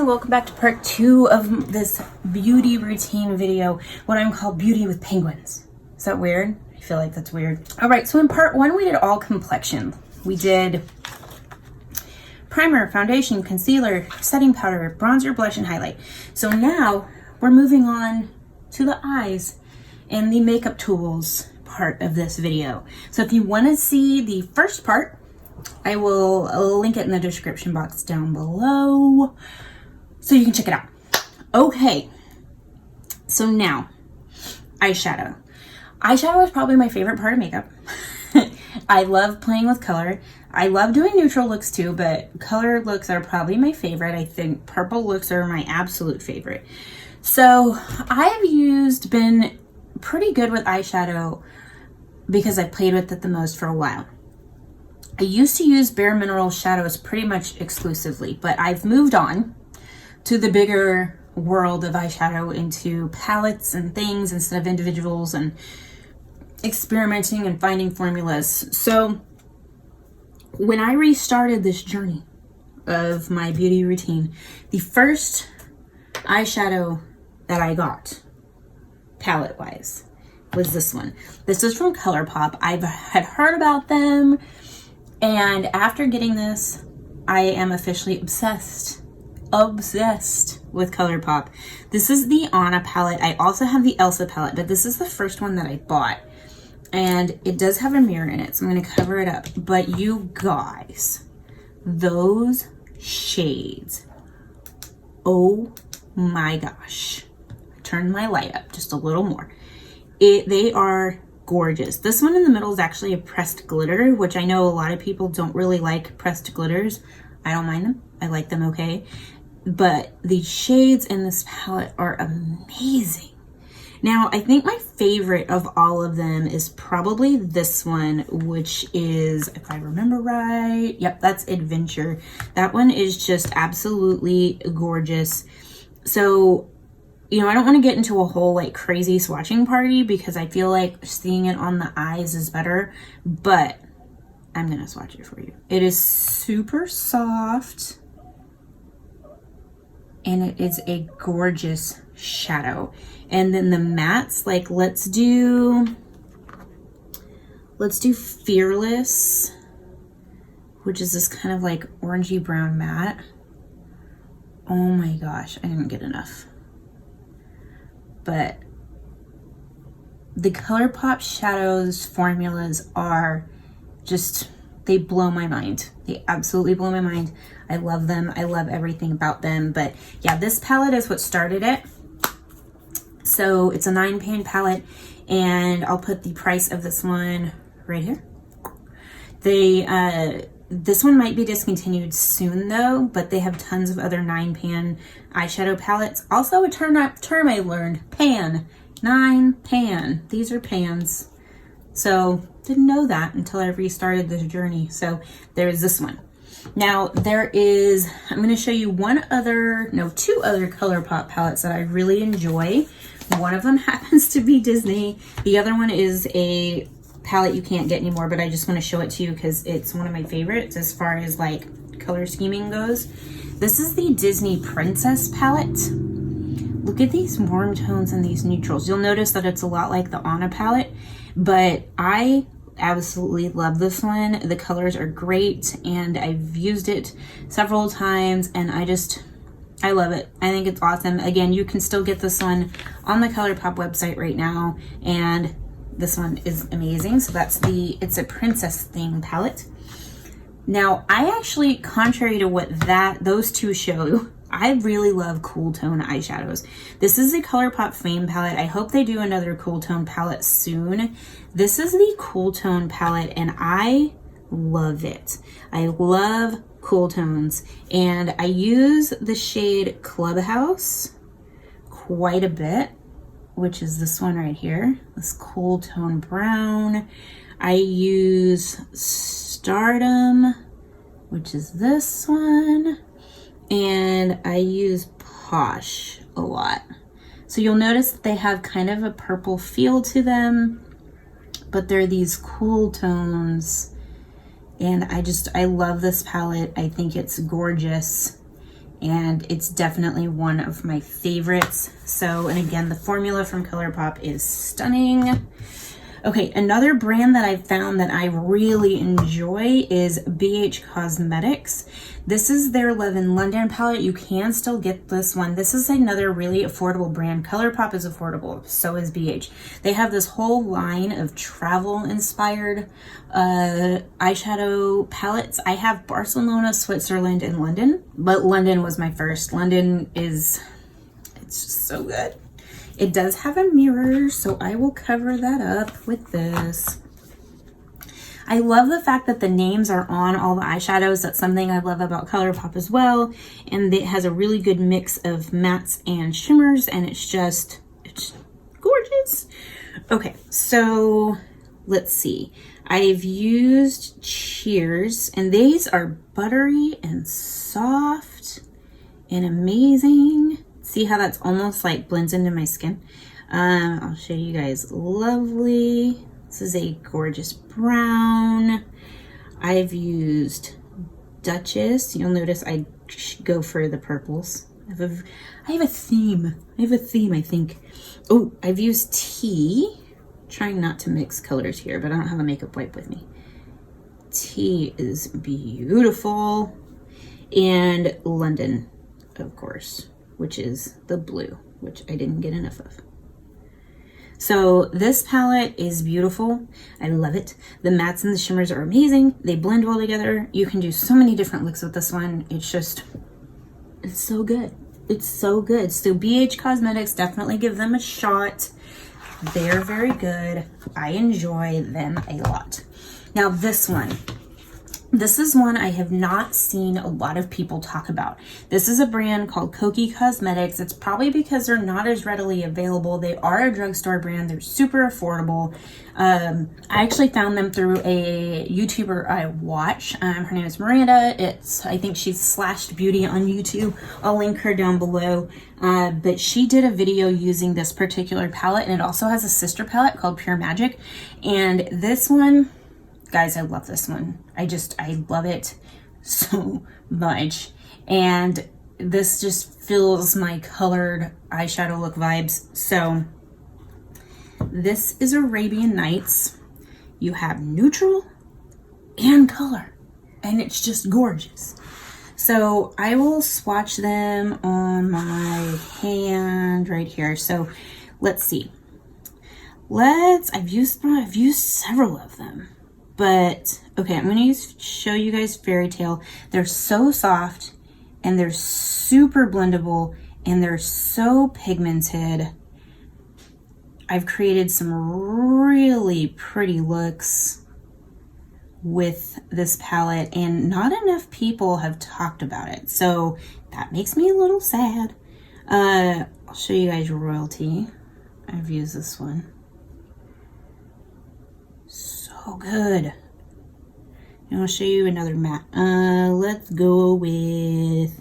and welcome back to part 2 of this beauty routine video, what I'm called beauty with penguins. Is that weird? I feel like that's weird. All right, so in part 1 we did all complexion. We did primer, foundation, concealer, setting powder, bronzer, blush, and highlight. So now we're moving on to the eyes and the makeup tools part of this video. So if you want to see the first part, I will link it in the description box down below so you can check it out. Okay, so now eyeshadow. Eyeshadow is probably my favorite part of makeup. I love playing with color. I love doing neutral looks too, but color looks are probably my favorite. I think purple looks are my absolute favorite. So I've been pretty good with eyeshadow because I've played with it the most for a while. I used to use Bare Minerals shadows pretty much exclusively, but I've moved on to the bigger world of eyeshadow into palettes and things instead of individuals and experimenting and finding formulas. So when I restarted this journey of my beauty routine, the first eyeshadow that I got palette wise was this one. This is from ColourPop. I had heard about them, and after getting this, I am officially obsessed with ColourPop. This is the Anna palette. I also have the Elsa palette, but this is the first one that I bought. And it does have a mirror in it, so I'm going to cover it up. But you guys, those shades, oh my gosh. Turn my light up just a little more. They are gorgeous. This one in the middle is actually a pressed glitter, which I know a lot of people don't really like pressed glitters. I don't mind them. I like them okay. But the shades in this palette are amazing. Now, I think my favorite of all of them is probably this one, which is, if I remember right, yep, that's Adventure. That one is just absolutely gorgeous. So, you know, I don't want to get into a whole like crazy swatching party because I feel like seeing it on the eyes is better, but I'm going to swatch it for you. It is super soft and it is a gorgeous shadow. And then the mattes, like let's do Fearless, which is this kind of like orangey brown matte. Oh my gosh, I didn't get enough. But the ColourPop shadows formulas are just, they blow my mind. They absolutely blow my mind. I love them. I love everything about them. But yeah, this palette is what started it. So it's a 9-pan palette, and I'll put the price of this one right here. This one might be discontinued soon though, but they have tons of other 9-pan eyeshadow palettes. Also a term I learned, pan, 9-pan. These are pans. So didn't know that until I restarted this journey. So there's this one. Now I'm going to show you two other ColourPop palettes that I really enjoy. One of them happens to be Disney. The other one is a palette you can't get anymore, but I just want to show it to you because it's one of my favorites as far as like color scheming goes. This is the Disney Princess palette. Look at these warm tones and these neutrals. You'll notice that it's a lot like the Anna palette, but I absolutely love this one. The colors are great and I've used it several times and I love it. I think it's awesome. Again, you can still get this one on the ColourPop website right now, and this one is amazing. So it's a princess theme palette. Now, I actually, contrary to what those two show, I really love cool tone eyeshadows. This is the ColourPop Fame palette. I hope they do another cool tone palette soon. This is the cool tone palette and I love it. I love cool tones, and I use the shade Clubhouse quite a bit, which is this one right here, this cool tone brown. I use Stardom, which is this one, and I use Posh a lot. So you'll notice that they have kind of a purple feel to them, but they're these cool tones, and I love this palette. I think it's gorgeous. and it's definitely one of my favorites. So, and again, the formula from ColourPop is stunning. Okay, another brand that I found that I really enjoy is BH Cosmetics. This is their Love in London palette. You can still get this one. This is another really affordable brand. ColourPop is affordable, so is BH. They have this whole line of travel-inspired eyeshadow palettes. I have Barcelona, Switzerland, and London, but London was my first. London is, it's just so good. It does have a mirror, so I will cover that up with this. I love the fact that the names are on all the eyeshadows. That's something I love about ColourPop as well. And it has a really good mix of mattes and shimmers, and it's gorgeous. Okay, so let's see. I've used Cheers, and these are buttery and soft and amazing. See how that's almost like blends into my skin? I'll show you guys. Lovely. This is a gorgeous brown. I've used Duchess. You'll notice I go for the purples. I have a theme. I think. Oh, I've used Tea. Trying not to mix colors here, but I don't have a makeup wipe with me. Tea is beautiful. And London, of course, which is the blue, which I didn't get enough of. So this palette is beautiful. I love it. The mattes and the shimmers are amazing. They blend well together. You can do so many different looks with this one. It's so good. It's so good. So BH Cosmetics, definitely give them a shot. They're very good. I enjoy them a lot. Now this one. This is one I have not seen a lot of people talk about. This is a brand called Koki Cosmetics. It's probably because they're not as readily available. They are a drugstore brand. They're super affordable. I actually found them through a YouTuber I watch. Her name is Miranda. I think she's Slashed Beauty on YouTube. I'll link her down below. But she did a video using this particular palette, and it also has a sister palette called Pure Magic. And this one, guys, I love this one. I love it so much. And this just fills my colored eyeshadow look vibes. So this is Arabian Nights. You have neutral and color, and it's just gorgeous. So I will swatch them on my hand right here. So let's see. I've used several of them. But, okay, I'm going to show you guys Fairy Tale. They're so soft, and they're super blendable, and they're so pigmented. I've created some really pretty looks with this palette, and not enough people have talked about it. So that makes me a little sad. I'll show you guys Royalty. I've used this one. Oh, good. And I'll show you another matte. Let's go with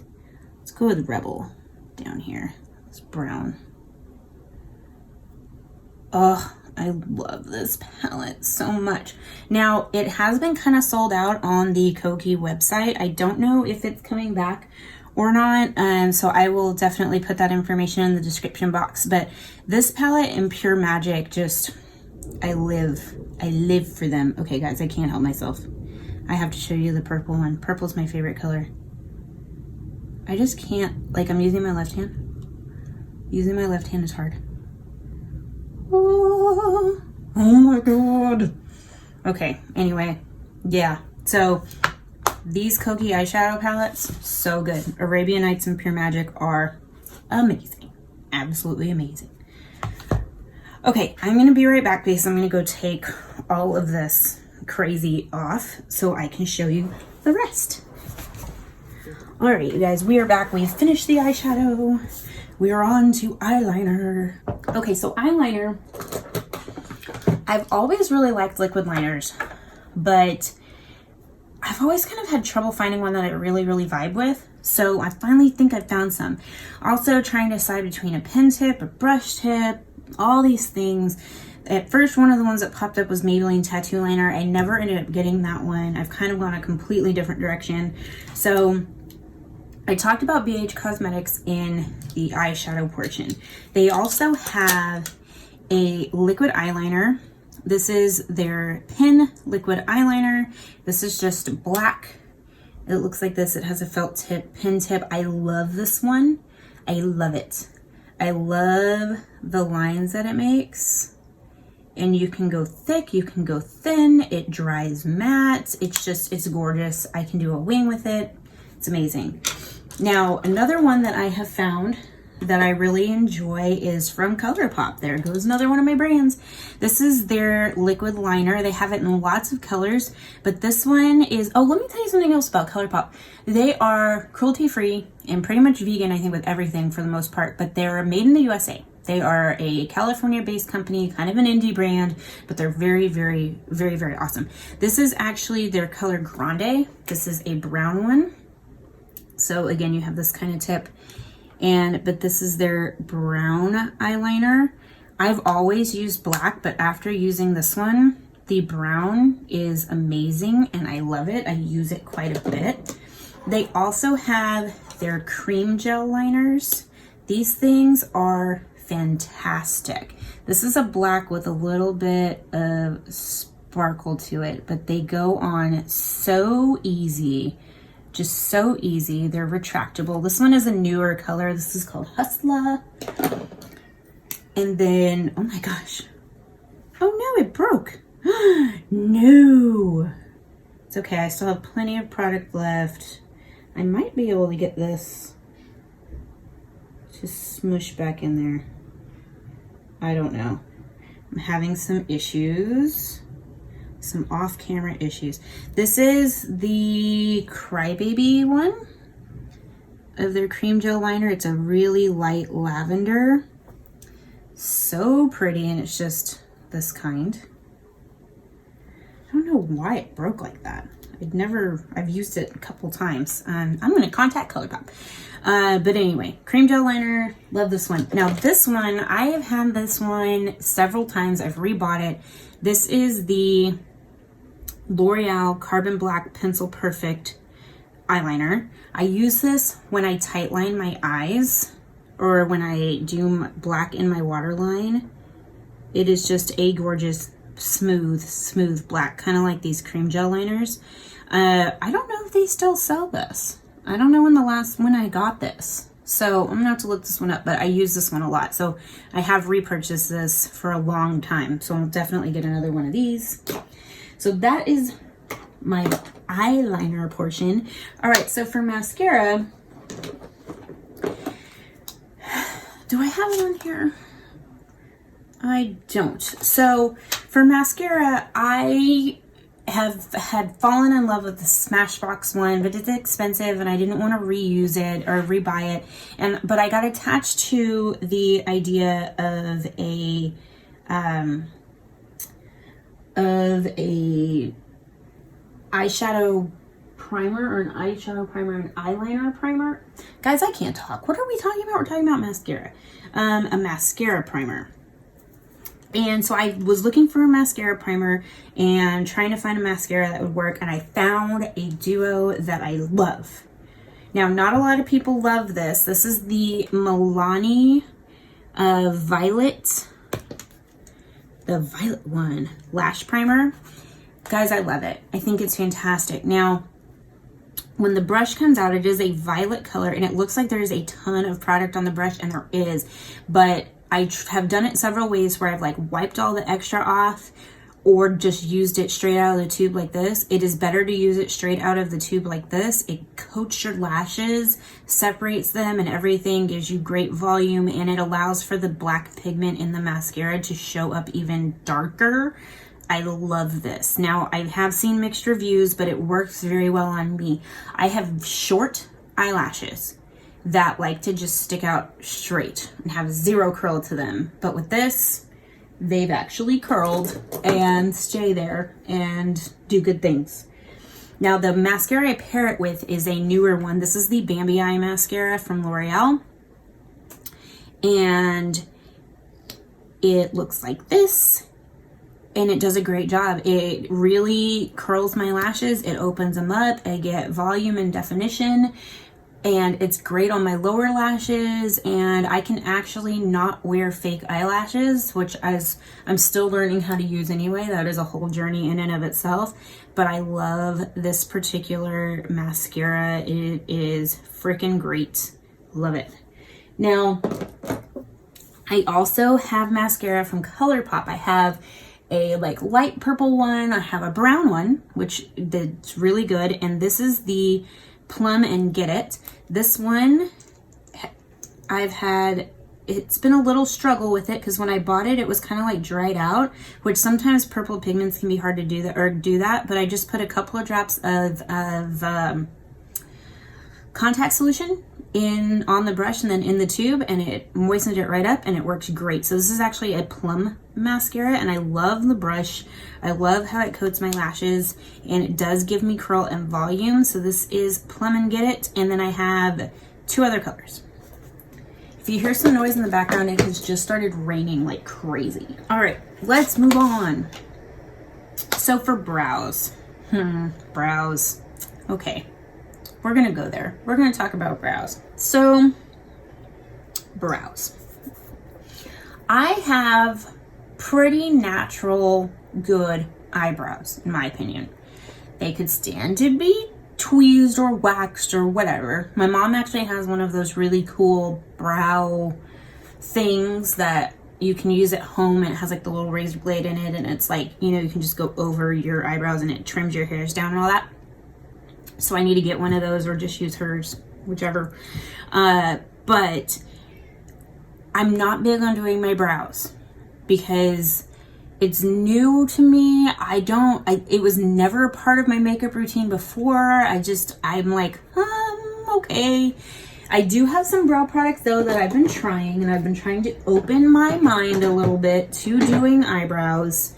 Rebel down here. It's brown. Oh, I love this palette so much. Now, it has been kind of sold out on the Koki website. I don't know if it's coming back or not. So I will definitely put that information in the description box. But this palette and Pure Magic just, I live for them. Okay, guys, I can't help myself. I have to show you the purple one. Purple's my favorite color. I just can't, like, I'm using my left hand. Using my left hand is hard. Oh my God. Okay, anyway, yeah. So these Koki eyeshadow palettes, so good. Arabian Nights and Pure Magic are amazing. Absolutely amazing. Okay, I'm going to be right back because I'm going to go take all of this crazy off so I can show you the rest. Alright, you guys, we are back. We've finished the eyeshadow. We are on to eyeliner. Okay, so eyeliner. I've always really liked liquid liners, but I've always kind of had trouble finding one that I really vibe with. So I finally think I found some. Also trying to decide between a pen tip, a brush tip, all these things. At first, one of the ones that popped up was Maybelline Tattoo Liner. I never ended up getting that one. I've kind of gone a completely different direction. So I talked about BH Cosmetics in the eyeshadow portion. They also have a liquid eyeliner. This is their Pin liquid eyeliner. This is just black. It looks like this. It has a felt tip, pin tip. I love this one. I love it. I love the lines that it makes. And you can go thick, you can go thin. It dries matte. It's gorgeous. I can do a wing with it. It's amazing. Now, another one that I have found that I really enjoy is from ColourPop. There goes another one of my brands. This is their liquid liner. They have it in lots of colors, but this one is, oh, let me tell you something else about ColourPop. They are cruelty-free and pretty much vegan, I think, with everything for the most part, but they're made in the USA. They are a California-based company, kind of an indie brand, but they're very, very, very, very awesome. This is actually their color Grande. This is a brown one. So again, you have this kind of tip. But this is their brown eyeliner. I've always used black, but after using this one, the brown is amazing and I love it. I use it quite a bit. They also have their cream gel liners. These things are fantastic. This is a black with a little bit of sparkle to it, but they go on so easy. Just so easy. They're retractable. This one is a newer color. This is called Hustla. And then, oh my gosh. Oh no, it broke. No. It's okay. I still have plenty of product left. I might be able to get this to smush back in there. I don't know. I'm having some issues. Some off-camera issues. This is the Crybaby one of their cream gel liner. It's a really light lavender. So pretty, and it's just this kind. I don't know why it broke like that. I've used it a couple times. I'm gonna contact ColourPop. But anyway, cream gel liner, love this one. Now this one, I have had this one several times. I've rebought it. This is the L'Oreal Carbon Black Pencil Perfect eyeliner. I use this when I tightline my eyes or when I do black in my waterline. It is just a gorgeous, smooth black, kind of like these cream gel liners. I don't know if they still sell this. I don't know when I got this. So I'm gonna have to look this one up, but I use this one a lot. So I have repurchased this for a long time. So I'll definitely get another one of these. So that is my eyeliner portion. All right, so for mascara, do I have it on here? I don't. So for mascara, I have had fallen in love with the Smashbox one, but it's expensive and I didn't want to reuse it or rebuy it. But I got attached to the idea of a eyeshadow primer or an eyeshadow primer, an eyeliner primer. Guys, I can't talk. What are we talking about? We're talking about mascara. A mascara primer. And so I was looking for a mascara primer and trying to find a mascara that would work, and I found a duo that I love. Now, not a lot of people love this. This is the Milani the violet one, Lash Primer. Guys, I love it. I think it's fantastic. Now, when the brush comes out, it is a violet color, and it looks like there is a ton of product on the brush, and there is, but I have done it several ways where I've like wiped all the extra off or just used it straight out of the tube like this. It is better to use it straight out of the tube like this. It coats your lashes, separates them and everything, gives you great volume, and it allows for the black pigment in the mascara to show up even darker. I love this. Now, I have seen mixed reviews, but it works very well on me. I have short eyelashes that like to just stick out straight and have zero curl to them. But with this, they've actually curled and stay there and do good things. Now, the mascara I pair it with is a newer one. This is the Bambi Eye Mascara from L'Oreal. And it looks like this. And it does a great job. It really curls my lashes. It opens them up. I get volume and definition. and it's great on my lower lashes, and I can actually not wear fake eyelashes, which I'm still learning how to use anyway. That is a whole journey in and of itself, but I love this particular mascara. It is freaking great. Love it. Now, I also have mascara from ColourPop. I have a like light purple one. I have a brown one, which is really good, and this is the Plum and Get It. This one, it's been a little struggle with it because when I bought it, it was kind of like dried out, which sometimes purple pigments can be hard to do that, but I just put a couple of drops of contact solution on the brush and then in the tube, and it moistened it right up and it works great. So this is actually a plum mascara, and I love the brush. I love how it coats my lashes, and it does give me curl and volume. So this is Plum and Get It, and then I have 2 other colors. If you hear some noise in the background, it has just started raining like crazy. All right, let's move on. So for brows, brows, okay. We're gonna go there. We're gonna talk about brows. So, brows. I have pretty natural, good eyebrows, in my opinion. They could stand to be tweezed or waxed or whatever. My mom actually has one of those really cool brow things that you can use at home, and it has like the little razor blade in it, and it's like, you know, you can just go over your eyebrows and it trims your hairs down and all that. So I need to get one of those or just use hers, whichever. But I'm not big on doing my brows because it's new to me. It was never a part of my makeup routine before. I'm like, okay. I do have some brow products though that I've been trying, and I've been trying to open my mind a little bit to doing eyebrows.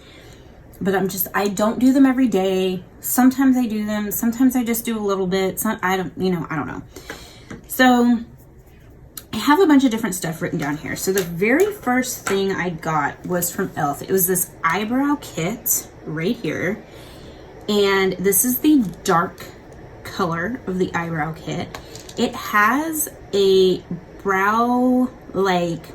But I don't do them every day. Sometimes I do them. Sometimes I just do a little bit. I don't know. So I have a bunch of different stuff written down here. So the very first thing I got was from e.l.f. It was this eyebrow kit right here. And this is the dark color of the eyebrow kit. It has a brow, like,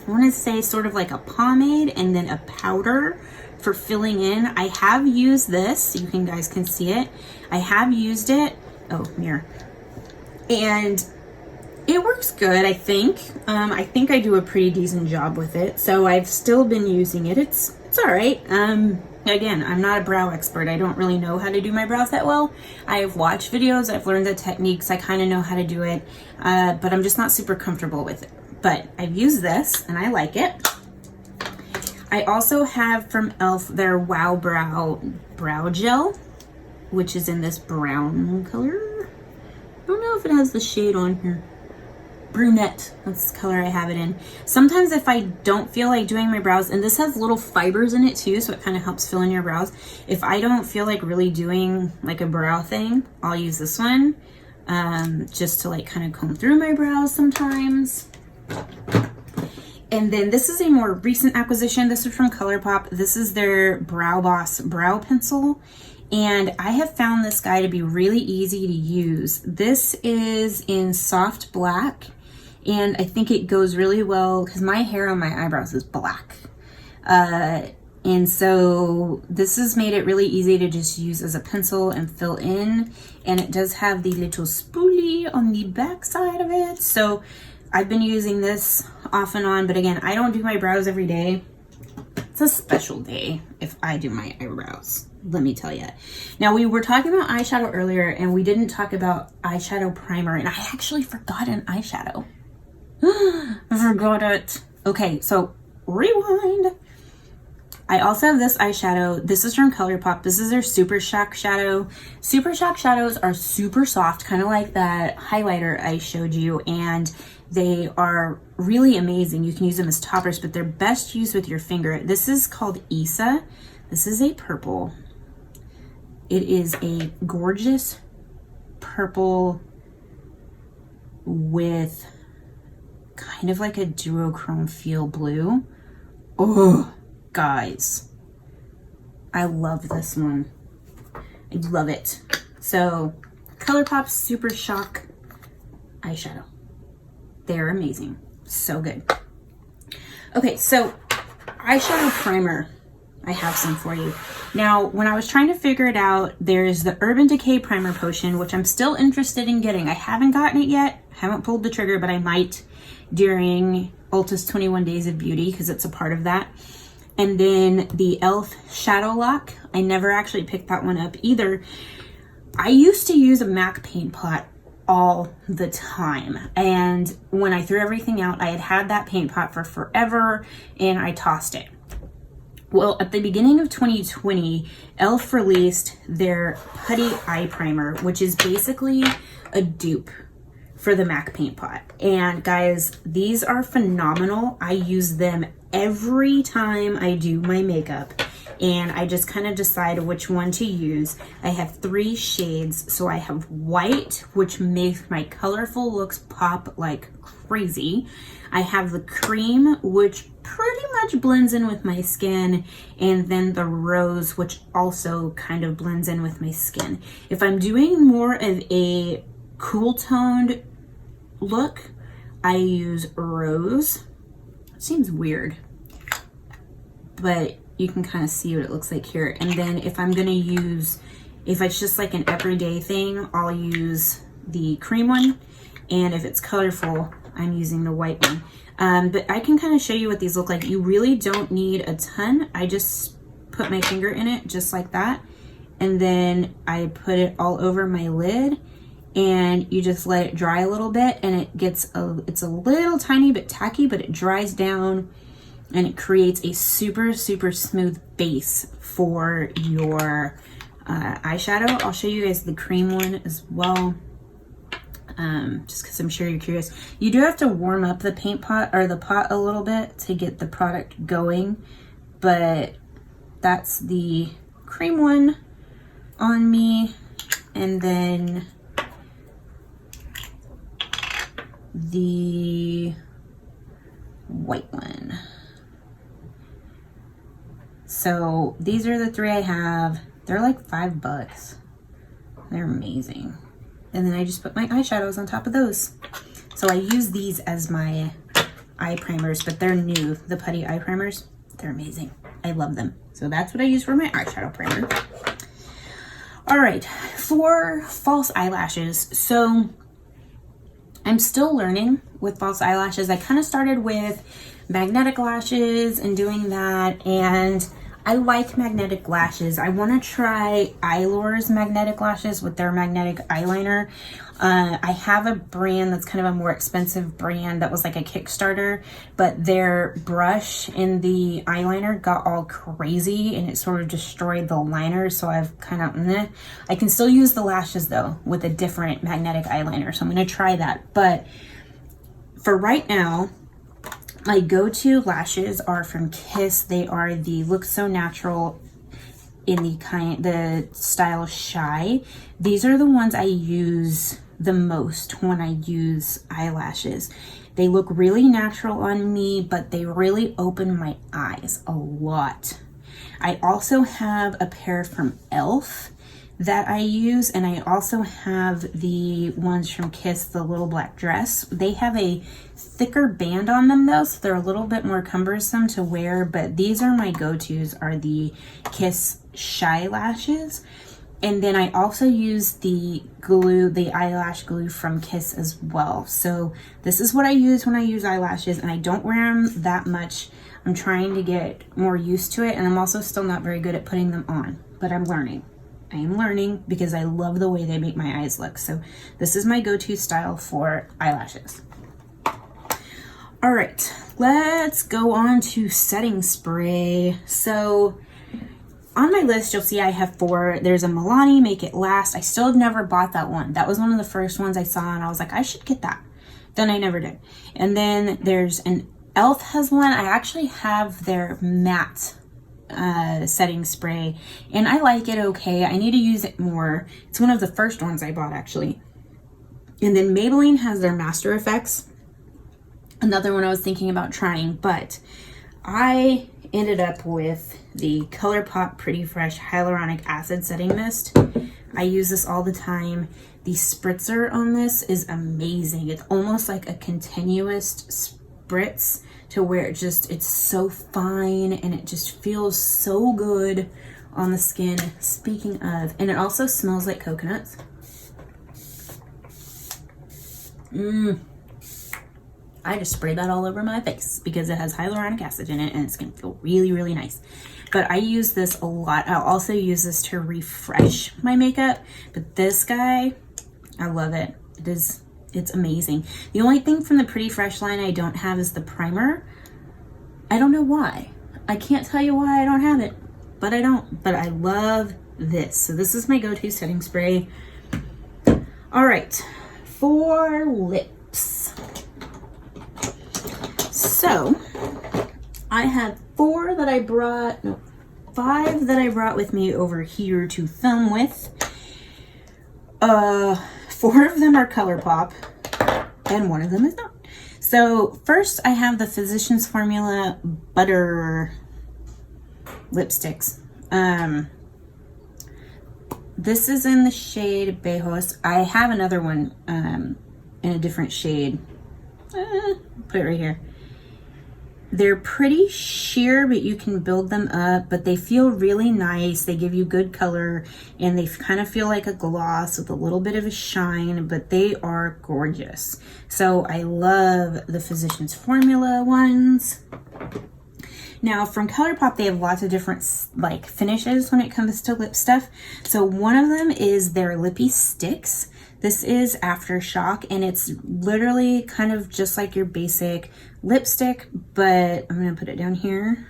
I want to say sort of like a pomade and then a powder for filling in. I have used this, you guys can see it. I have used it. Oh, mirror. And it works good, I think. I think I do a pretty decent job with it. So I've still been using it. It's all right. Again, I'm not a brow expert. I don't really know how to do my brows that well. I've watched videos, I've learned the techniques, I kind of know how to do it, but I'm just not super comfortable with it. But I've used this and I like it. I also have from e.l.f. their Wow Brow Gel, which is in this brown color. I don't know if it has the shade on here. Brunette, that's the color I have it in. Sometimes if I don't feel like doing my brows, and this has little fibers in it too, so it kind of helps fill in your brows. If I don't feel like really doing like a brow thing, I'll use this one just to like kind of comb through my brows sometimes. And then this is a more recent acquisition. This is from ColourPop. This is their Brow Boss Brow Pencil. And I have found this guy to be really easy to use. This is in soft black. And I think it goes really well because my hair on my eyebrows is black. And so this has made it really easy to just use as a pencil and fill in. And it does have the little spoolie on the back side of it. So I've been using this off and on, but again, I don't do my brows every day. It's a special day if I do my eyebrows, let me tell you. Now, we were talking about eyeshadow earlier, and we didn't talk about eyeshadow primer, and I actually forgot an eyeshadow. I forgot it. Okay, so rewind. I also have this eyeshadow. This is from ColourPop. This is their Super Shock Shadow. Super Shock Shadows are super soft, kind of like that highlighter I showed you, and they are really amazing. You can use them as toppers, but they're best used with your finger. This is called Isa. This is a purple. It is a gorgeous purple with kind of like a duochrome feel blue. Oh, guys, I love this one. I love it. So ColourPop Super Shock eyeshadow. They're amazing. So good. Okay, so eyeshadow primer. I have some for you. Now, when I was trying to figure it out, there's the Urban Decay Primer Potion, which I'm still interested in getting. I haven't gotten it yet. Haven't pulled the trigger, but I might during Ulta's 21 Days of Beauty because it's a part of that. And then the e.l.f. Shadow Lock. I never actually picked that one up either. I used to use a MAC paint pot all the time, and when I threw everything out, I had that paint pot for forever and I tossed it. Well, at the beginning of 2020, e.l.f. released their Putty Eye Primer, which is basically a dupe for the MAC paint pot. And guys, these are phenomenal. I use them every time I do my makeup, and I just kind of decide which one to use. I have 3 shades. So I have white, which makes my colorful looks pop like crazy. I have the cream, which pretty much blends in with my skin, and then the rose, which also kind of blends in with my skin. If I'm doing more of a cool toned look, I use rose. It seems weird, but you can kind of see what it looks like here. And then if I'm gonna use, if it's just like an everyday thing, I'll use the cream one. And if it's colorful, I'm using the white one. But I can kind of show you what these look like. You really don't need a ton. I just put my finger in it just like that. And then I put it all over my lid, and you just let it dry a little bit, and it gets it's a little tiny bit tacky, but it dries down and it creates a super, super smooth base for your eyeshadow. I'll show you guys the cream one as well. Just because I'm sure you're curious. You do have to warm up the paint pot or the pot a little bit to get the product going, but that's the cream one on me. And then the white one. So these are the 3 I have. They're like $5. They're amazing. And then I just put my eyeshadows on top of those. So I use these as my eye primers, but they're new. The Putty Eye Primers, they're amazing. I love them. So that's what I use for my eyeshadow primer. All right, for false eyelashes. So I'm still learning with false eyelashes. I kind of started with magnetic lashes and doing that, and I like magnetic lashes. I want to try Eyelore's magnetic lashes with their magnetic eyeliner. I have a brand that's kind of a more expensive brand that was like a Kickstarter, but their brush in the eyeliner got all crazy and it sort of destroyed the liner. So I've kind of, I can still use the lashes though with a different magnetic eyeliner. So I'm going to try that. But for right now, my go-to lashes are from Kiss. They are the Look So Natural in the style Shy. These are the ones I use the most when I use eyelashes. They look really natural on me, but they really open my eyes a lot. I also have a pair from e.l.f. that I use, and I also have the ones from Kiss, the little black dress. They have a thicker band on them though, so they're a little bit more cumbersome to wear, but these are my go-tos, are the Kiss Shy lashes. And then I also use the glue, the eyelash glue from Kiss as well. So this is what I use when I use eyelashes, and I don't wear them that much. I'm trying to get more used to it, and I'm also still not very good at putting them on, but I'm learning. I am learning because I love the way they make my eyes look. So this is my go-to style for eyelashes. All right, let's go on to setting spray. So on my list, you'll see I have 4. There's a Milani Make It Last. I still have never bought that one. That was one of the first ones I saw, and I was like, I should get that. Then I never did. And then there's an e.l.f. has one. I actually have their matte setting spray, and I like it okay. I need to use it more. It's one of the first ones I bought actually. And then Maybelline has their Master Effects, another one I was thinking about trying, but I ended up with the ColourPop Pretty Fresh Hyaluronic Acid Setting Mist. I use this all the time. The spritzer on this is amazing. It's almost like a continuous spritz to where it's so fine and it just feels so good on the skin. Speaking of, and it also smells like coconuts. I just sprayed that all over my face because it has hyaluronic acid in it and it's gonna feel really, really nice. But I use this a lot. I'll also use this to refresh my makeup. But this guy, I love it. It's amazing. The only thing from the Pretty Fresh line I don't have is the primer. I don't know why. I can't tell you why I don't have it, but I don't. But I love this. So this is my go-to setting spray. All right, for lips. So I have 5 that I brought with me over here to film with. 4 of them are ColourPop and 1 of them is not. So first I have the Physicians Formula Butter lipsticks. This is in the shade Bejos. I have another one in a different shade. Put it right here. They're pretty sheer, but you can build them up, but they feel really nice. They give you good color and they kind of feel like a gloss with a little bit of a shine, but they are gorgeous. So I love the Physicians Formula ones. Now from ColourPop, they have lots of different like finishes when it comes to lip stuff. So one of them is their lippy sticks. This is Aftershock, and it's literally kind of just like your basic lipstick, but I'm gonna put it down here.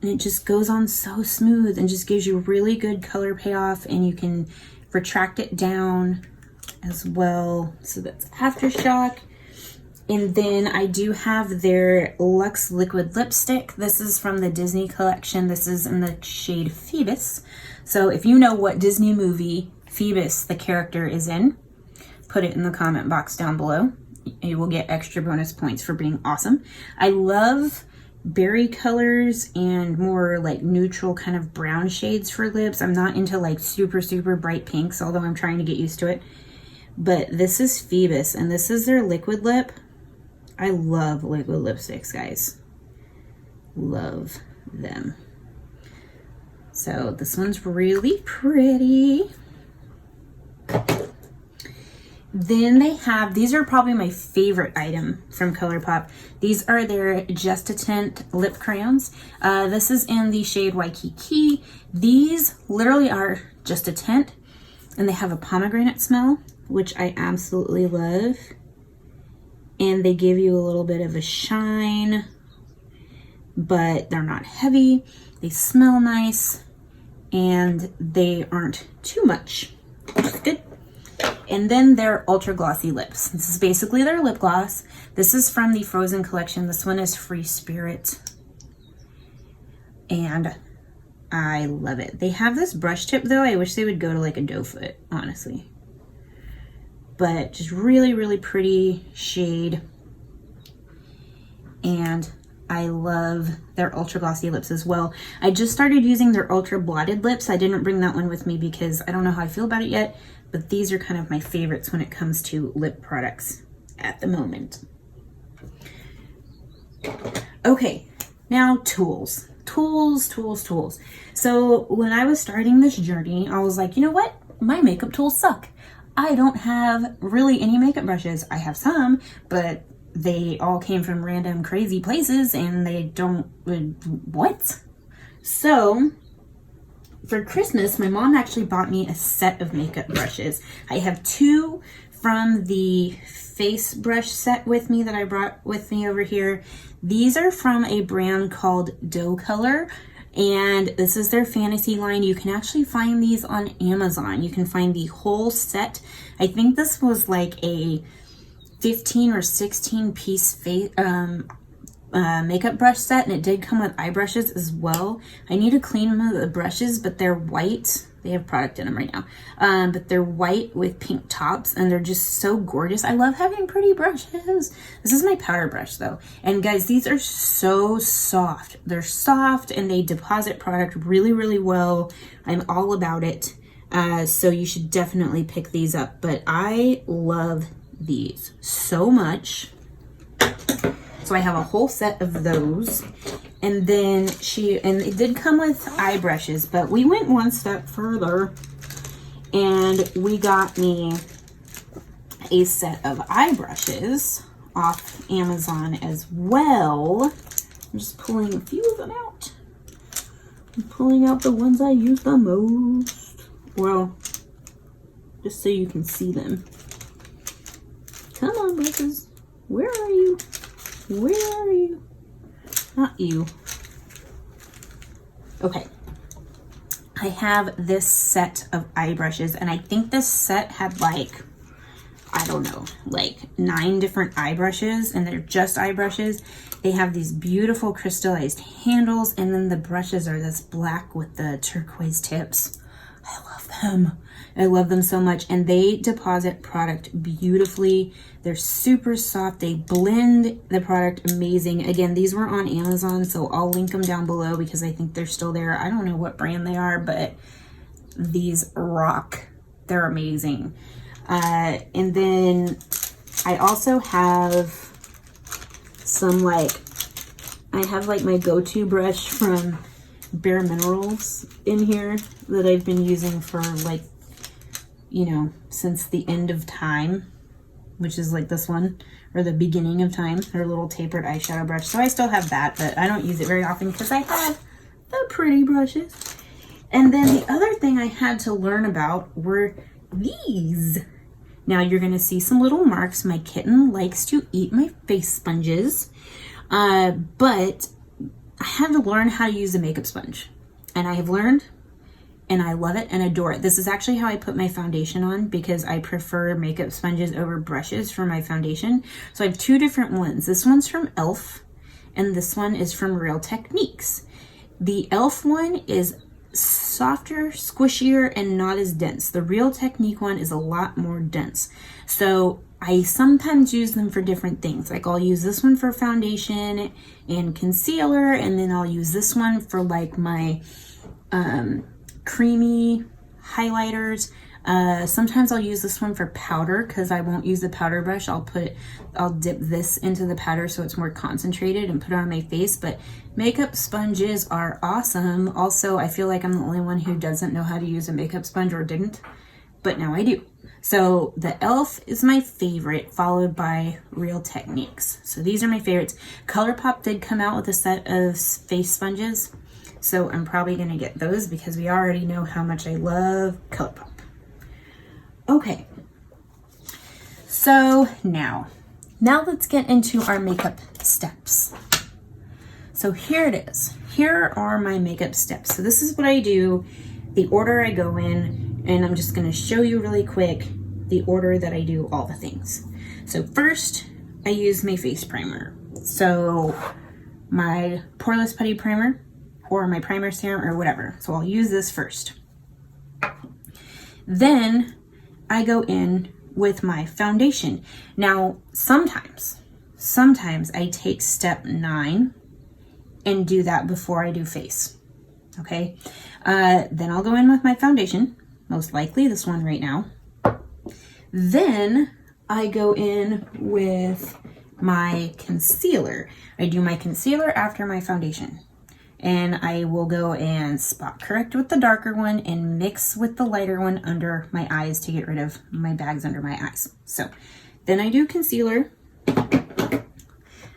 And it just goes on so smooth and just gives you really good color payoff, and you can retract it down as well. So that's Aftershock. And then I do have their Lux Liquid Lipstick. This is from the Disney collection. This is in the shade Phoebus. So if you know what Disney movie Phoebus, the character, is in, put it in the comment box down below. You will get extra bonus points for being awesome. I love berry colors and more like neutral kind of brown shades for lips. I'm not into like super, super bright pinks, although I'm trying to get used to it. But this is Phoebus, and this is their liquid lip. I love liquid lipsticks, guys. Love them. So this one's really pretty. Then they have, these are probably my favorite item from ColourPop. These are their Just a Tint lip crayons. This is in the shade Waikiki. These literally are just a tint, and they have a pomegranate smell, which I absolutely love. And they give you a little bit of a shine, but they're not heavy. They smell nice, and they aren't too much. That's good. And then their ultra glossy lips. This is basically their lip gloss. This is from the Frozen collection. This one is Free Spirit, and I love it. They have this brush tip though. I wish they would go to like a doe foot, honestly. But just really, really pretty shade. And I love their ultra glossy lips as well. I just started using their ultra blotted lips. I didn't bring that one with me because I don't know how I feel about it yet, but these are kind of my favorites when it comes to lip products at the moment. Okay, now tools. Tools. So when I was starting this journey, I was like, you know what? My makeup tools suck. I don't have really any makeup brushes. I have some, but they all came from random crazy places and they don't, what? So for Christmas, my mom actually bought me a set of makeup brushes. I have 2 from the face brush set with me that I brought with me over here. These are from a brand called DoColor, and this is their fantasy line. You can actually find these on Amazon. You can find the whole set. I think this was like a 15 or 16 piece makeup brush set, and it did come with eye brushes as well. I need to clean them the brushes, but they're white. They have product in them right now, but they're white with pink tops, and they're just so gorgeous. I love having pretty brushes. This is my powder brush though, and guys, these are so soft. They're soft and they deposit product really, really well. I'm all about it. So you should definitely pick these up. But I love these so much. So I have a whole set of those. And then and it did come with eye brushes, but we went one step further and we got me a set of eye brushes off Amazon as well. I'm just pulling a few of them out. I'm pulling out the ones I use the most. Well, just so you can see them. Come on, brushes. Where are you? Where are you? Not you. Okay. I have this set of eye brushes, and I think this set had like, I don't know, like 9 different eye brushes, and they're just eye brushes. They have these beautiful crystallized handles, and then the brushes are this black with the turquoise tips. I love them. I love them so much, and they deposit product beautifully. They're super soft. They blend the product amazing. Again, these were on Amazon, so I'll link them down below because I think they're still there. I don't know what brand they are, but these rock. They're amazing. And then I also have some I have like my go-to brush from Bare Minerals in here that I've been using for like, you know, since the end of time, which is like this one, or the beginning of time, their little tapered eyeshadow brush. So I still have that, but I don't use it very often because I have the pretty brushes. And then the other thing I had to learn about were these. Now you're going to see some little marks. My kitten likes to eat my face sponges, but I had to learn how to use a makeup sponge, and I have learned, and I love it and adore it. This is actually how I put my foundation on because I prefer makeup sponges over brushes for my foundation. So I have 2 different ones. This one's from e.l.f. and this one is from Real Techniques. The e.l.f. one is softer, squishier, and not as dense. The Real Technique one is a lot more dense. So I sometimes use them for different things. Like I'll use this one for foundation and concealer, and then I'll use this one for like my creamy highlighters. Sometimes I'll use this one for powder because I won't use the powder brush. I'll dip this into the powder so it's more concentrated and put it on my face. But makeup sponges are awesome. Also, I feel like I'm the only one who doesn't know how to use a makeup sponge or didn't, but now I do. So the e.l.f. is my favorite, followed by Real Techniques. So these are my favorites. ColourPop did come out with a set of face sponges, so I'm probably gonna get those because we already know how much I love ColourPop. Okay, so now let's get into our makeup steps. So here it is. Here are my makeup steps. So this is what I do, the order I go in, and I'm just gonna show you really quick the order that I do all the things. So first, I use my face primer. So my Poreless Putty Primer, or my primer serum, or whatever. So I'll use this first. Then I go in with my foundation. Now, sometimes I take step 9 and do that before I do face. Okay, then I'll go in with my foundation, most likely this one right now. Then I go in with my concealer. I do my concealer after my foundation. And I will go and spot correct with the darker one and mix with the lighter one under my eyes to get rid of my bags under my eyes. So then I do concealer.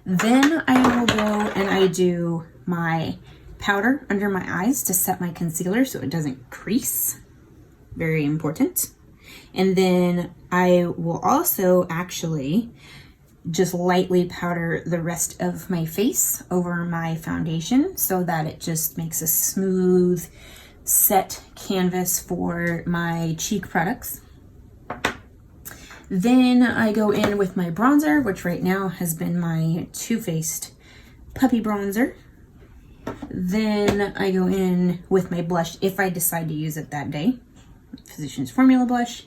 Then I will go and I do my powder under my eyes to set my concealer so it doesn't crease. Very important. And then I will also actually just lightly powder the rest of my face over my foundation so that it just makes a smooth set canvas for my cheek products. Then I go in with my bronzer, which right now has been my Too Faced Puppy Bronzer. Then I go in with my blush if I decide to use it that day, Physicians Formula blush.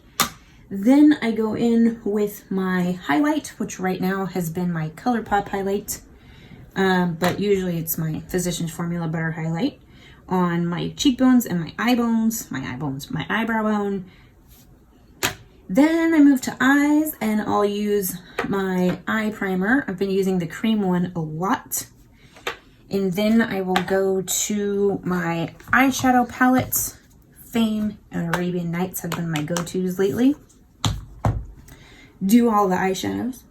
Then I go in with my highlight, which right now has been my ColourPop highlight, but usually it's my Physicians Formula Butter highlight. on my cheekbones and my my eyebrow bone. Then I move to eyes and I'll use my eye primer. I've been using the Creme one a lot. And then I will go to my eyeshadow palettes. Fame and Arabian Nights have been my go-tos lately. Do all the eyeshadows.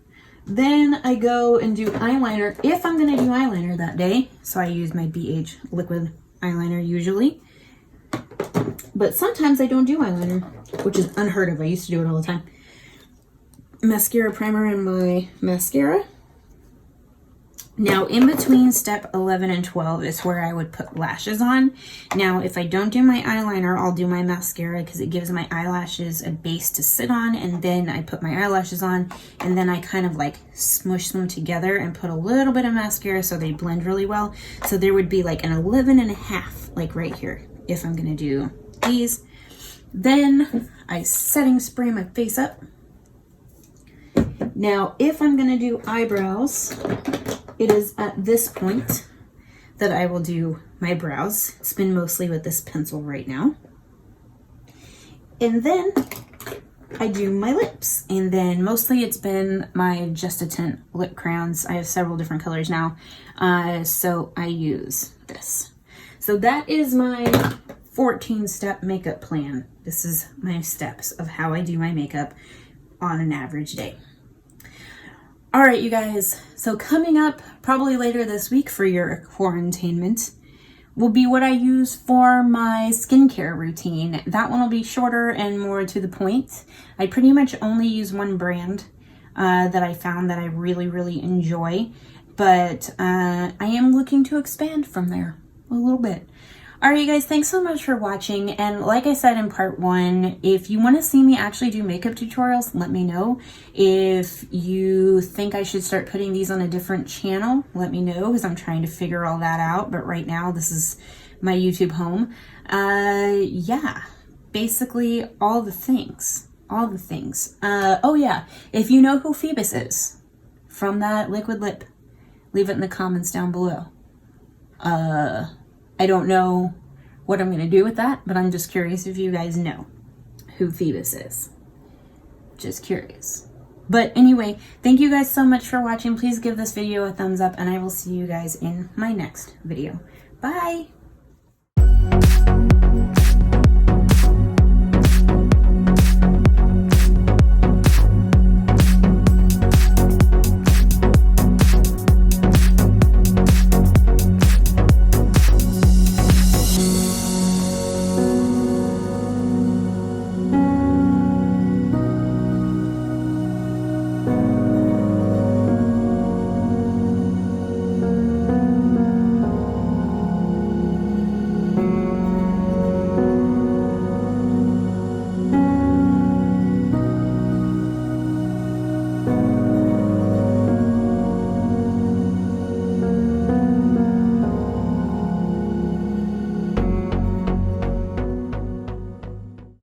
Then I go and do eyeliner if I'm going to do eyeliner that day. So I use my BH liquid eyeliner usually. But sometimes I don't do eyeliner, which is unheard of. I used to do it all the time. Mascara primer in my mascara. Now, in between step 11 and 12 is where I would put lashes on. Now, if I don't do my eyeliner, I'll do my mascara because it gives my eyelashes a base to sit on. And then I put my eyelashes on and then I kind of like smush them together and put a little bit of mascara so they blend really well. So there would be like an 11.5, like right here, if I'm going to do these. Then I setting spray my face up. Now, if I'm going to do eyebrows, it is at this point that I will do my brows. It's been mostly with this pencil right now. And then I do my lips. And then mostly it's been my Just a Tint lip crayons. I have several different colors now. So I use this. So that is my 14-step makeup plan. This is my steps of how I do my makeup on an average day. All right, you guys, so coming up probably later this week for your quarantainment will be what I use for my skincare routine. That one will be shorter and more to the point. I pretty much only use one brand that I found that I really, really enjoy, but I am looking to expand from there a little bit. All right, you guys, thanks so much for watching. And like I said in part 1, if you want to see me actually do makeup tutorials, let me know. If you think I should start putting these on a different channel, let me know, because I'm trying to figure all that out. But right now, this is my YouTube home. Yeah, basically all the things. Oh yeah, if you know who Phoebus is from that liquid lip, leave it in the comments down below. I don't know what I'm going to do with that, but I'm just curious if you guys know who Phoebus is. Just curious. But anyway, thank you guys so much for watching. Please give this video a thumbs up, and I will see you guys in my next video. Bye!